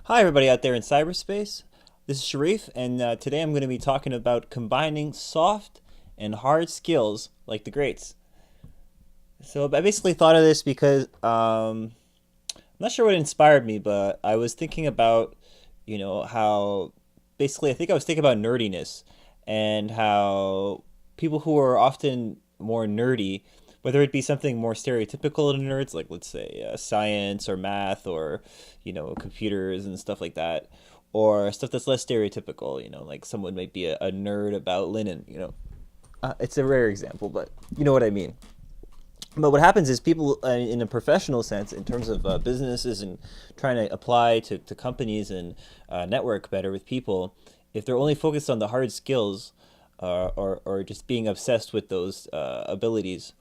Hi, everybody out there in cyberspace. This is Sharif, and today I'm going to be talking about combining soft and hard skills like the greats. So I basically thought of this because I'm not sure what inspired me, but I was thinking about, how basically I think I was thinking about nerdiness and how people who are often more nerdy, whether it be something more stereotypical to nerds, like let's say science or math or, computers and stuff like that, or stuff that's less stereotypical, like someone might be a nerd about linen. It's a rare example, but you know what I mean. But what happens is people, in a professional sense, in terms of businesses and trying to apply to companies and network better with people, if they're only focused on the hard skills or just being obsessed with those abilities,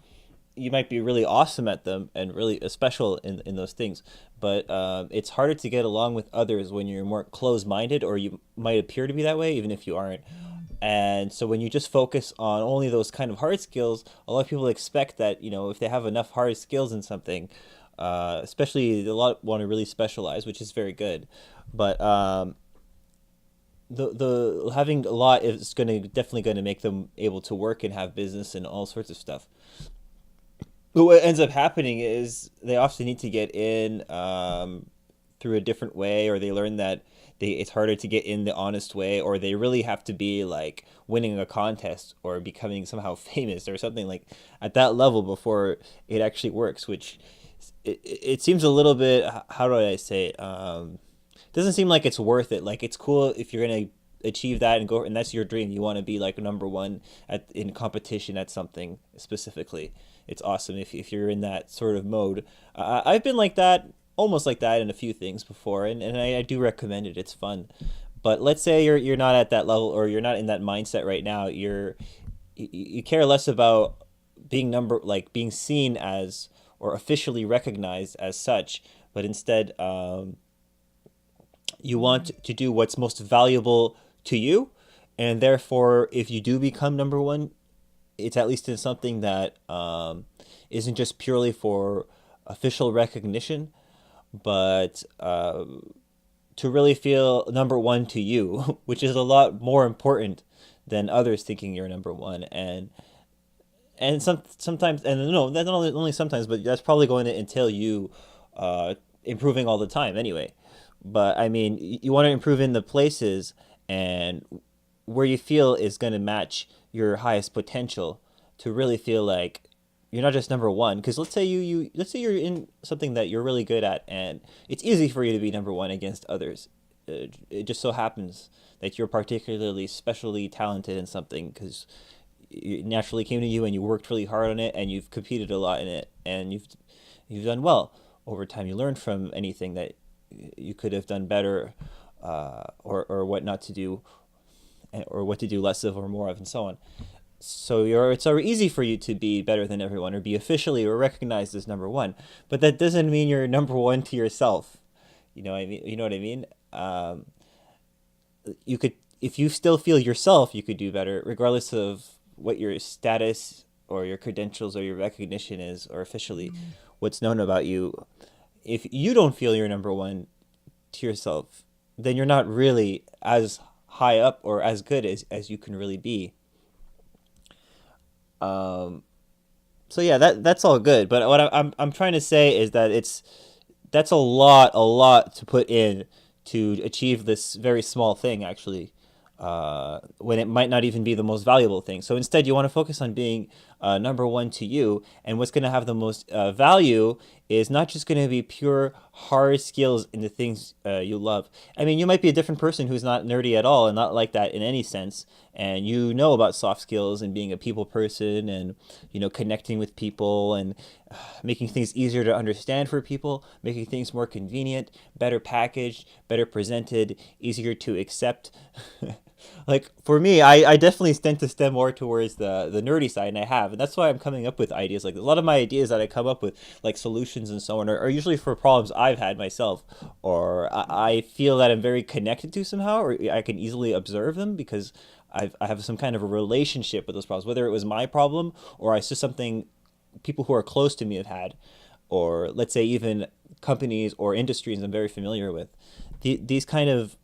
you might be really awesome at them and really special in those things. But it's harder to get along with others when you're more closed-minded, or you might appear to be that way, even if you aren't. And so when you just focus on only those kind of hard skills, a lot of people expect that, if they have enough hard skills in something, especially a lot want to really specialize, which is very good. But the having a lot is going to definitely going to make them able to work and have business and all sorts of stuff. But what ends up happening is they often need to get in through a different way, or they learn that it's harder to get in the honest way, or they really have to be like winning a contest or becoming somehow famous or something like at that level before it actually works. Which it seems a little bit. How do I say it? Doesn't seem like it's worth it. Like it's cool if you're gonna achieve that and go, and that's your dream. You want to be like number one at in competition at something specifically. It's awesome if you're in that sort of mode. I've been like that, almost like that in a few things before, and I do recommend it. It's fun. But let's say you're not at that level, or you're not in that mindset right now. You care less about being seen as or officially recognized as such, but instead you want to do what's most valuable to you, and therefore if you do become number one, it's at least in something that isn't just purely for official recognition, but to really feel number one to you, which is a lot more important than others thinking you're number one. And sometimes, and no, that's not only sometimes, but that's probably going to entail you improving all the time anyway. But I mean, you want to improve in the places and where you feel is going to match your highest potential, to really feel like you're not just number one. Because let's say you're in something that you're really good at, and it's easy for you to be number one against others. It just so happens that you're particularly specially talented in something because it naturally came to you and you worked really hard on it and you've competed a lot in it, and you've done well over time. You learn from anything that you could have done better, or what not to do, or what to do less of or more of, and so on. So it's so easy for you to be better than everyone or be officially or recognized as number one, but that doesn't mean you're number one to yourself. You know what I mean. You could, if you still feel yourself, you could do better, regardless of what your status or your credentials or your recognition is, or officially what's known about you. If you don't feel you're number one to yourself, then you're not really as high up or as good as you can really be. Um, so yeah, that's all good. But what I'm trying to say is that that's a lot to put in to achieve this very small thing, actually, when it might not even be the most valuable thing. So instead, you want to focus on being number one to you, and what's going to have the most value is not just going to be pure hard skills in the things you love. I mean, you might be a different person who's not nerdy at all and not like that in any sense, and you know about soft skills and being a people person, and connecting with people, and making things easier to understand for people, making things more convenient, better packaged, better presented, easier to accept. Like for me, I definitely tend to stem more towards the nerdy side, and I have, and that's why I'm coming up with ideas. Like a lot of my ideas that I come up with, like solutions and so on, are usually for problems I've had myself, or I feel that I'm very connected to somehow, or I can easily observe them because I have some kind of a relationship with those problems, whether it was my problem or I saw something people who are close to me have had, or let's say even companies or industries I'm very familiar with. These kind of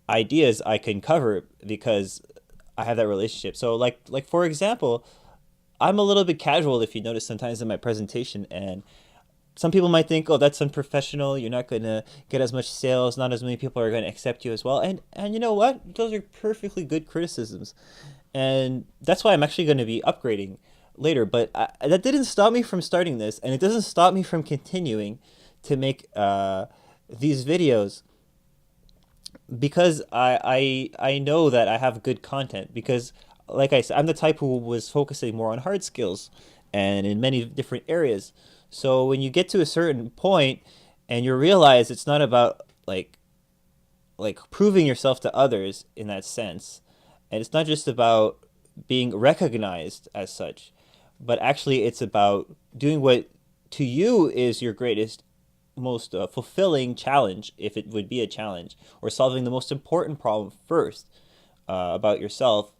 ideas I can cover because I have that relationship. So like for example, I'm a little bit casual if you notice sometimes in my presentation, and some people might think, oh, that's unprofessional. You're not gonna get as much sales. Not as many people are gonna accept you as well. And you know what? Those are perfectly good criticisms, and that's why I'm actually going to be upgrading later. But that didn't stop me from starting this, and it doesn't stop me from continuing to make these videos because I know that I have good content because like I said, I'm the type who was focusing more on hard skills and in many different areas. So when you get to a certain point and you realize it's not about like proving yourself to others in that sense, and it's not just about being recognized as such, but actually it's about doing what to you is your greatest most fulfilling challenge, if it would be a challenge, or solving the most important problem first about yourself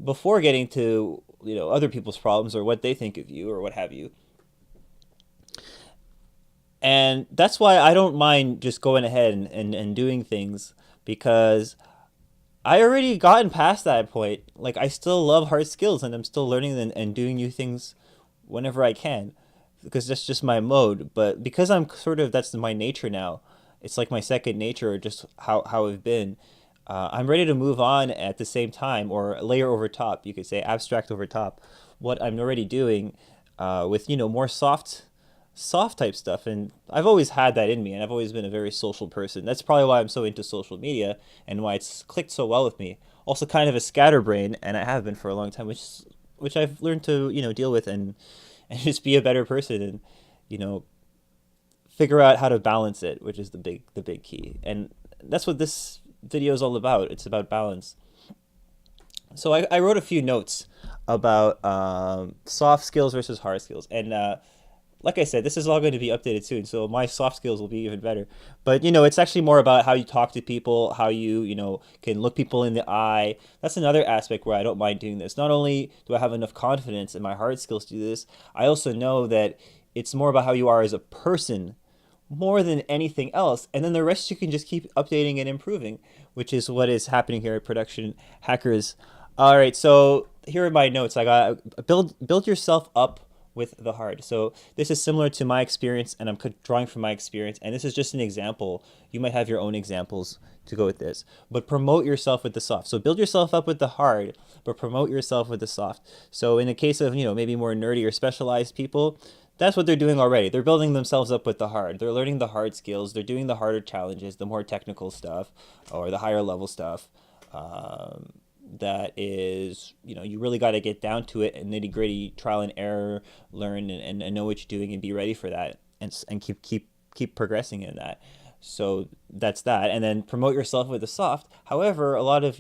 before getting to other people's problems or what they think of you or what have you. And that's why I don't mind just going ahead and doing things because I already gotten past that point. Like I still love hard skills and I'm still learning and doing new things whenever I can because that's just my mode. But because I'm sort of that's my nature now. It's like my second nature, or just how I've been. I'm ready to move on at the same time, or layer over top. You could say abstract over top what I'm already doing with more soft type stuff. And I've always had that in me, and I've always been a very social person. That's probably why I'm so into social media and why it's clicked so well with me. Also kind of a scatterbrain, and I have been for a long time, which I've learned to deal with and just be a better person and you know figure out how to balance it, which is the big key. And that's what this video is all about. It's about balance. So I wrote a few notes about soft skills versus hard skills, and like I said, this is all going to be updated soon, so my soft skills will be even better. But it's actually more about how you talk to people, how you can look people in the eye. That's another aspect where I don't mind doing this. Not only do I have enough confidence in my hard skills to do this, I also know that it's more about how you are as a person more than anything else. And then the rest you can just keep updating and improving, which is what is happening here at Production Hackers. All right, so here are my notes. I got build yourself up with the hard. So this is similar to my experience, and I'm drawing from my experience, and this is just an example. You might have your own examples to go with this, but promote yourself with the soft. So build yourself up with the hard, but promote yourself with the soft. So in the case of maybe more nerdy or specialized people, that's what they're doing already. They're building themselves up with the hard. They're learning the hard skills. They're doing the harder challenges, the more technical stuff, or the higher level stuff. That is, you really got to get down to it and nitty gritty, trial and error, learn and know what you're doing and be ready for that, and keep progressing in that. So that's that, and then promote yourself with the soft. However, a lot of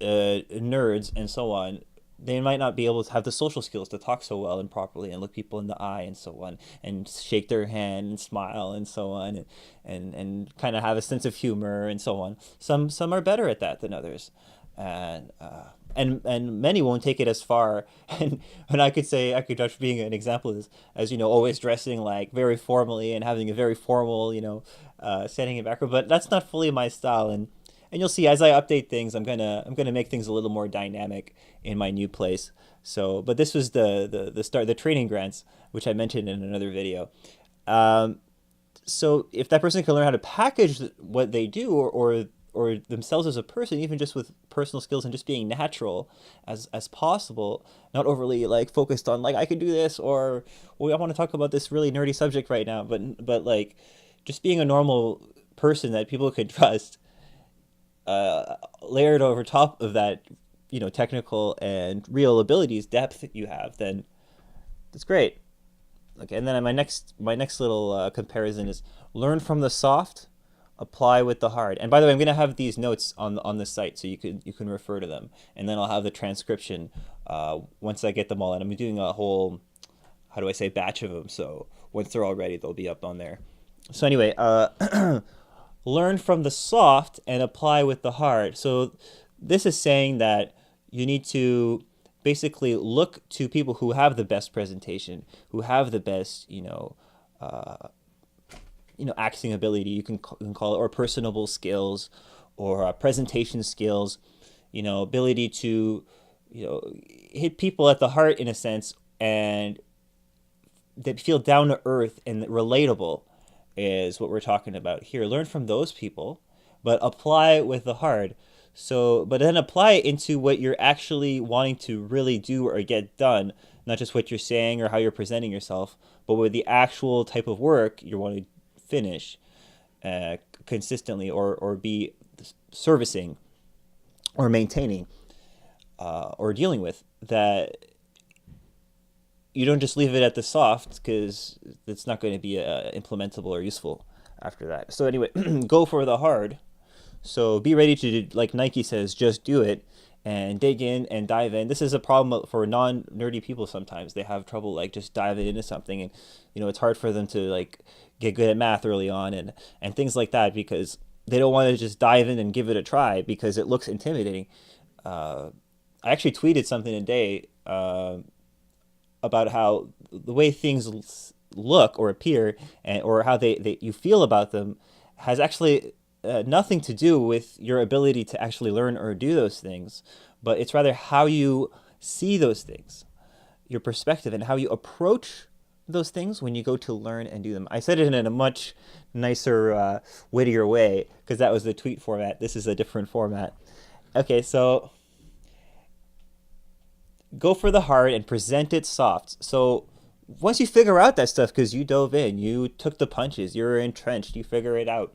nerds and so on, they might not be able to have the social skills to talk so well and properly and look people in the eye and so on and shake their hand and smile and so on and kind of have a sense of humor and so on. Some are better at that than others, and many won't take it as far. And I could say, I could judge being an example as always dressing like very formally and having a very formal setting and background, but that's not fully my style. And you'll see as I update things, I'm gonna make things a little more dynamic in my new place. So, but this was the start, the training grants, which I mentioned in another video. So if that person can learn how to package what they do, or themselves as a person, even just with personal skills and just being natural as possible, not overly like focused on like I could do this, or well, I want to talk about this really nerdy subject right now, but like just being a normal person that people could trust, layered over top of that, technical and real abilities, depth you have, then that's great. Okay, and then my next little comparison is learn from the soft, apply with the hard. And by the way, I'm gonna have these notes on the site, so you can refer to them, and then I'll have the transcription once I get them all. And I'm doing a whole, how do I say, batch of them. So once they're all ready, they'll be up on there. So anyway, learn from the soft and apply with the hard. So this is saying that you need to basically look to people who have the best presentation, who have the best, acting ability, you can call it, or personable skills, or presentation skills, ability to hit people at the heart in a sense, and that feel down to earth and relatable is what we're talking about here. Learn from those people, but apply it with the heart. So, but then apply it into what you're actually wanting to really do or get done, not just what you're saying or how you're presenting yourself, but with the actual type of work you want to finish consistently, or be servicing or maintaining or dealing with, that you don't just leave it at the soft, because it's not going to be implementable or useful after that. So anyway, go for the hard. So be ready to do, like Nike says, just do it and dig in and dive in. This is a problem for non-nerdy people sometimes. They have trouble like just diving into something, and it's hard for them to like get good at math early on, and things like that, because they don't want to just dive in and give it a try because it looks intimidating. I actually tweeted something today about how the way things look or appear, or how you feel about them, has actually nothing to do with your ability to actually learn or do those things, but it's rather how you see those things, your perspective, and how you approach those things when you go to learn and do them. I said it in a much nicer, wittier way, because that was the tweet format. This is a different format. Okay, so go for the hard and present it soft. So once you figure out that stuff, because you dove in, you took the punches, you're entrenched, you figure it out,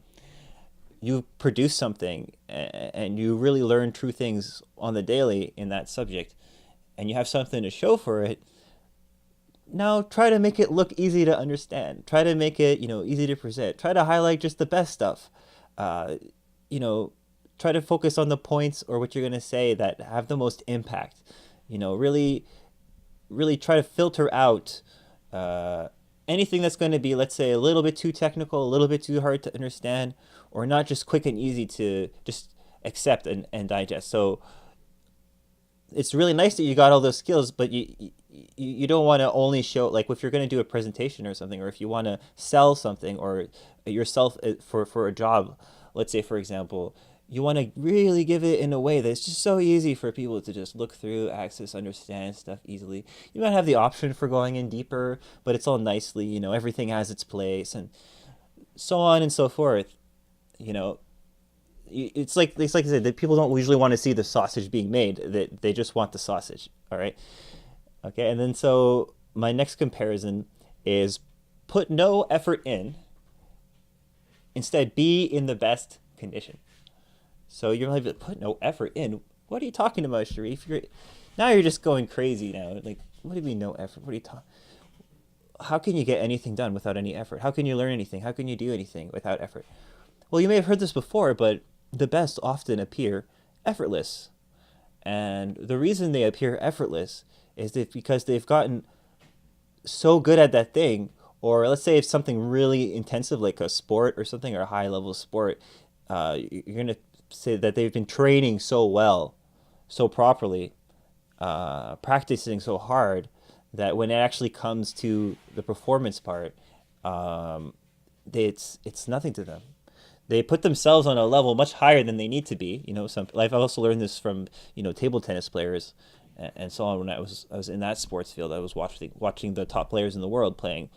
you produce something, and you really learn true things on the daily in that subject, and you have something to show for it. Now try to make it look easy to understand. Try to make it, easy to present. Try to highlight just the best stuff. Uh, you know, Try to focus on the points or what you're going to say that have the most impact. Really, really try to filter out anything that's going to be, let's say, a little bit too technical, a little bit too hard to understand, or not just quick and easy to just accept and digest. So it's really nice that you got all those skills, but you don't want to only show, like if you're going to do a presentation or something, or if you want to sell something or yourself for a job, let's say, for example, you want to really give it in a way that's just so easy for people to just look through, access, understand stuff easily. You might have the option for going in deeper, but it's all nicely, everything has its place, and so on and so forth. You know, it's like I said, that people don't usually want to see the sausage being made. That they just want the sausage. All right. Okay. And then so my next comparison is put no effort in. Instead, be in the best condition. So you're like, put no effort in. What are you talking about, Sharif? You're just going crazy now. Like, what do you mean no effort? What are you talking? How can you get anything done without any effort? How can you learn anything? How can you do anything without effort? Well, you may have heard this before, but the best often appear effortless. And the reason they appear effortless is that because they've gotten so good at that thing, or let's say it's something really intensive like a sport or something, or a high level sport, you're going to say that they've been training so well, so properly, practicing so hard, that when it actually comes to the performance part, um, it's nothing to them. They put themselves on a level much higher than they need to be. I've also learned this from table tennis players and so on. When I was in that sports field, I was watching the top players in the world playing,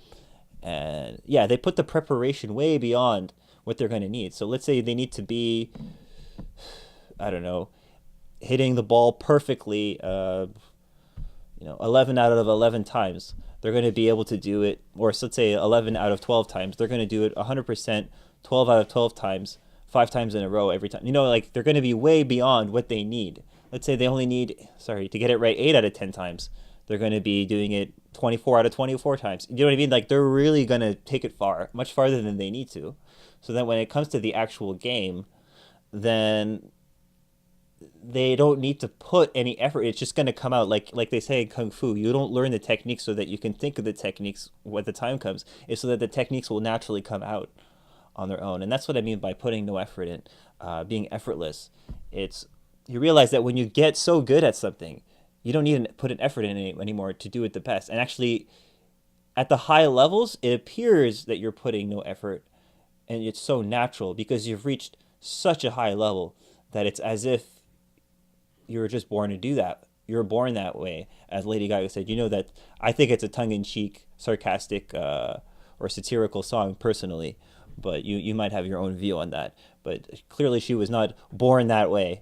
and yeah, they put the preparation way beyond what they're going to need. So let's say they need to be, I don't know, hitting the ball perfectly, 11 out of 11 times. They're going to be able to do it, or let's say 11 out of 12 times. They're going to do it 100%, 12 out of 12 times, 5 times in a row every time. Like they're going to be way beyond what they need. Let's say they only need, to get it right 8 out of 10 times. They're going to be doing it 24 out of 24 times. You know what I mean? Like they're really going to take it far, much farther than they need to. So then when it comes to the actual game, then they don't need to put any effort. It's just going to come out like they say in kung fu. You don't learn the techniques so that you can think of the techniques when the time comes. It's so that the techniques will naturally come out on their own. And that's what I mean by putting no effort in, being effortless. It's You realize that when you get so good at something, you don't need to put an effort in it anymore to do it the best. And actually, at the high levels, it appears that you're putting no effort, and it's so natural because you've reached such a high level that it's as if you were just born to do that. You were born that way, as Lady Gaga said. You know that I think it's a tongue-in-cheek, sarcastic, or satirical song personally, but you might have your own view on that. But clearly, she was not born that way.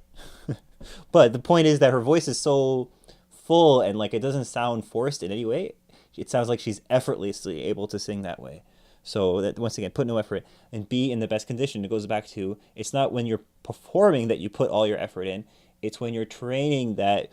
But the point is that her voice is so full and like it doesn't sound forced in any way. It sounds like she's effortlessly able to sing that way. So that once again, put no effort and be in the best condition. It goes back to it's not when you're performing that you put all your effort in. It's when you're training that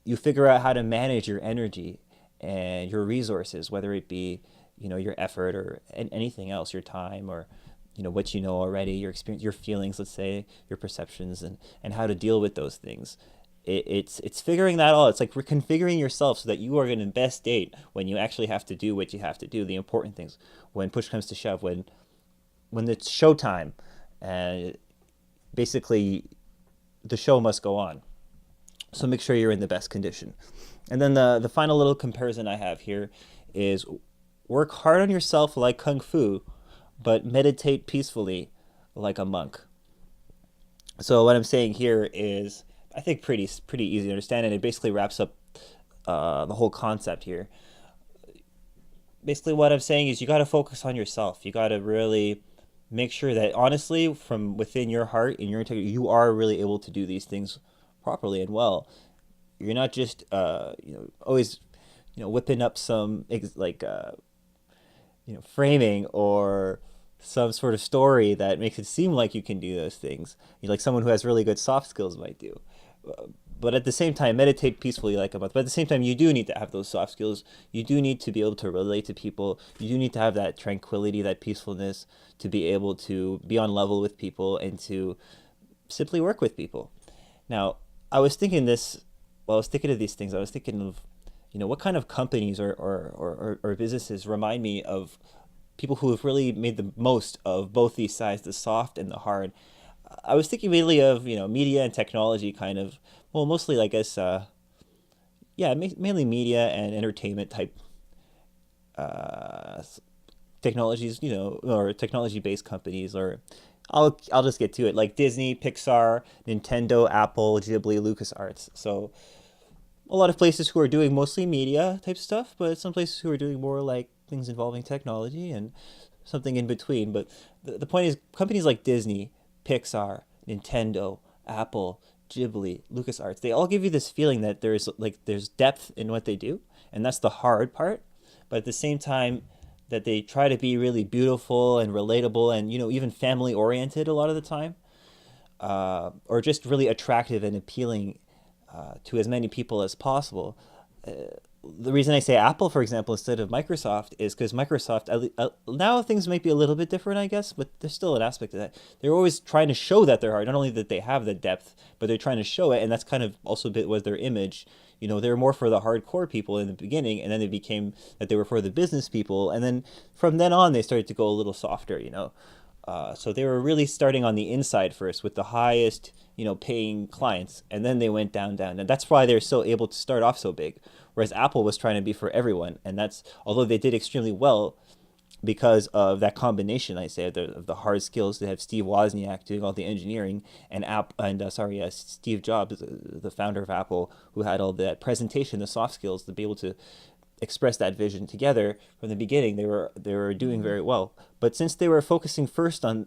you figure out how to manage your energy and your resources, whether it be your effort or anything else, your time or what you know already, your experience, your feelings, let's say, your perceptions, and how to deal with those things. It's figuring that all. It's like reconfiguring yourself so that you are in the best state when you actually have to do what you have to do, the important things. When push comes to shove, when it's showtime, and basically the show must go on. So make sure you're in the best condition. And then the final little comparison I have here is work hard on yourself like kung fu, but meditate peacefully like a monk. So what I'm saying here is, I think, pretty easy to understand, and it basically wraps up the whole concept here. Basically, what I'm saying is you got to focus on yourself. You got to really make sure that honestly, from within your heart and your integrity, you are really able to do these things properly and well. You're not just always whipping up some framing or some sort of story that makes it seem like you can do those things. Like someone who has really good soft skills might do. But at the same time, meditate peacefully like a month. But at the same time, you do need to have those soft skills. You do need to be able to relate to people. You do need to have that tranquility, that peacefulness, to be able to be on level with people and to simply work with people. Now, I was thinking this, while I was thinking of these things, I was thinking of, what kind of companies or businesses remind me of people who have really made the most of both these sides, the soft and the hard. I was thinking mainly of, media and technology kind of, well, mostly, I guess, mainly media and entertainment type uh, technologies, or technology-based companies, or I'll just get to it, like Disney, Pixar, Nintendo, Apple, Ghibli, LucasArts. So a lot of places who are doing mostly media type stuff, but some places who are doing more like things involving technology and something in between. But the point is, companies like Disney, Pixar, Nintendo, Apple, Ghibli, LucasArts, they all give you this feeling that there's depth in what they do, and that's the hard part. But at the same time, that they try to be really beautiful and relatable and even family oriented a lot of the time, or just really attractive and appealing to as many people as possible. The reason I say Apple, for example, instead of Microsoft is because Microsoft, now things might be a little bit different, I guess, but there's still an aspect of that. They're always trying to show that they're hard, not only that they have the depth, but they're trying to show it, and that's kind of also a bit was their image. They were more for the hardcore people in the beginning, and then it became that they were for the business people, and then from then on, they started to go a little softer. So they were really starting on the inside first with the highest, paying clients, and then they went down, and that's why they're so able to start off so big. Whereas Apple was trying to be for everyone, and that's although they did extremely well because of that combination, I say, of the hard skills. They have Steve Wozniak doing all the engineering, and Steve Jobs, the founder of Apple, who had all that presentation, the soft skills to be able to express that vision together from the beginning. They were doing very well. But since they were focusing first on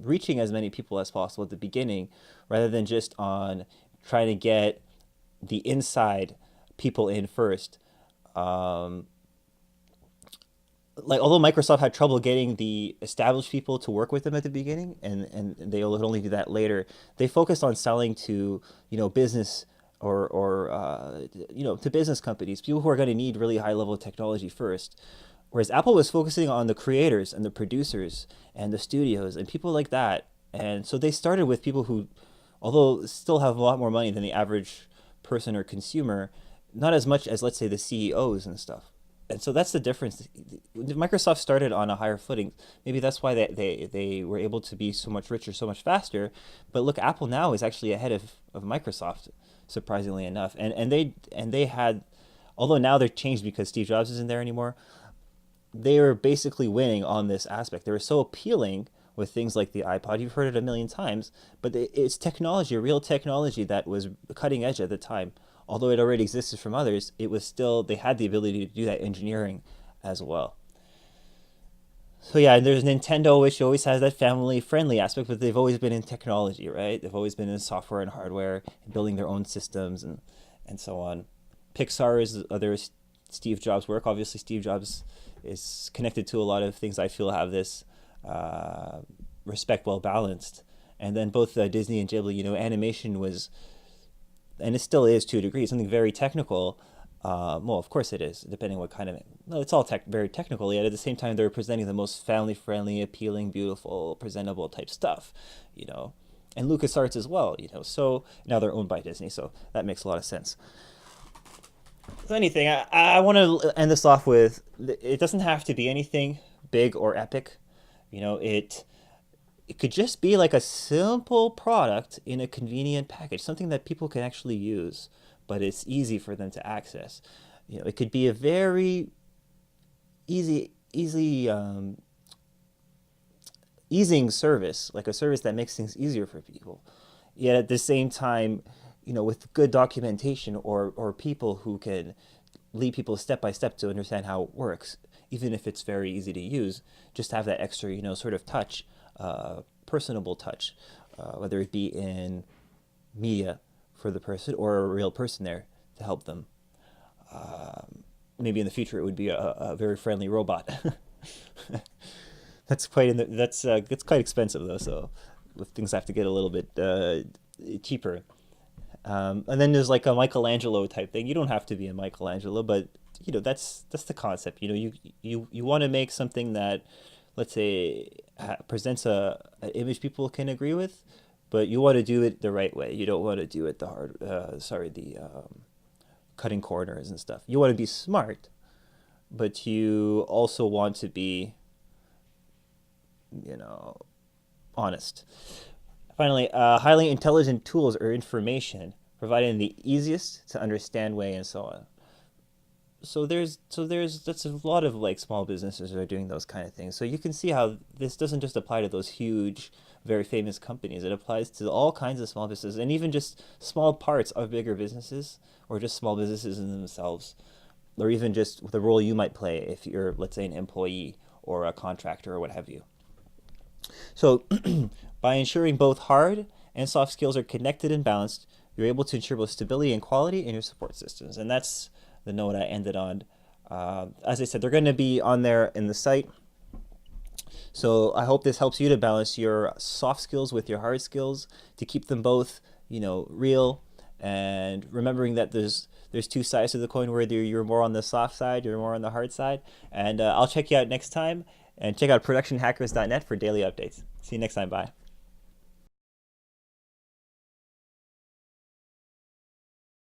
reaching as many people as possible at the beginning, rather than just on trying to get the inside people in first, although Microsoft had trouble getting the established people to work with them at the beginning, and they would only do that later, they focused on selling to business or to business companies, people who are going to need really high level technology first. Whereas Apple was focusing on the creators and the producers and the studios and people like that. And so they started with people who, although still have a lot more money than the average person or consumer, not as much as, let's say, the CEOs and stuff. And so that's the difference. Microsoft started on a higher footing. Maybe that's why they were able to be so much richer, so much faster. But look, Apple now is actually ahead of Microsoft, surprisingly enough. And they had, although now they're changed because Steve Jobs isn't there anymore, they were basically winning on this aspect. They were so appealing with things like the iPod. You've heard it a million times, but it's technology, real technology that was cutting edge at the time. Although it already existed from others, it was still, they had the ability to do that engineering as well. So yeah, there's Nintendo, which always has that family-friendly aspect, but they've always been in technology, right? They've always been in software and hardware, and building their own systems and so on. Pixar is other Steve Jobs' work. Obviously, Steve Jobs is connected to a lot of things I feel have this uh, respect well balanced. And then both Disney and Ghibli, animation was, and it still is to a degree, something very technical. Well, of course it is, depending what kind of. No, it's all very technical. Yet at the same time, they're presenting the most family-friendly, appealing, beautiful, presentable type stuff, you know, and LucasArts as well, So now they're owned by Disney, so that makes a lot of sense. So anything, I want to end this off with, it doesn't have to be anything big or epic, it could just be like a simple product in a convenient package, something that people can actually use, but it's easy for them to access. It could be a very easy easing service, like a service that makes things easier for people. Yet at the same time, with good documentation or people who can lead people step by step to understand how it works, even if it's very easy to use, just have that extra, sort of touch, personable touch, whether it be in media for the person or a real person there to help them. Maybe in the future it would be a very friendly robot. That's quite expensive though, so things have to get a little bit cheaper. And then there's like a Michelangelo type thing. You don't have to be a Michelangelo, but that's the concept. You want to make something that, let's say, presents an image people can agree with, but you want to do it the right way. You don't want to do it the cutting corners and stuff. You want to be smart, but you also want to be, you know, honest. Finally, highly intelligent tools or information provided in the easiest to understand way and so on. So there's that's a lot of like small businesses that are doing those kind of things. So you can see how this doesn't just apply to those huge, very famous companies. It applies to all kinds of small businesses and even just small parts of bigger businesses or just small businesses in themselves, or even just the role you might play if you're, let's say, an employee or a contractor or what have you. So by ensuring both hard and soft skills are connected and balanced, you're able to ensure both stability and quality in your support systems. And that's the note I ended on. As I said, they're going to be on there in the site. So I hope this helps you to balance your soft skills with your hard skills, to keep them both, real, and remembering that there's two sides to the coin, whether you're more on the soft side, you're more on the hard side. And I'll check you out next time, and check out productionhackers.net for daily updates. See you next time. Bye.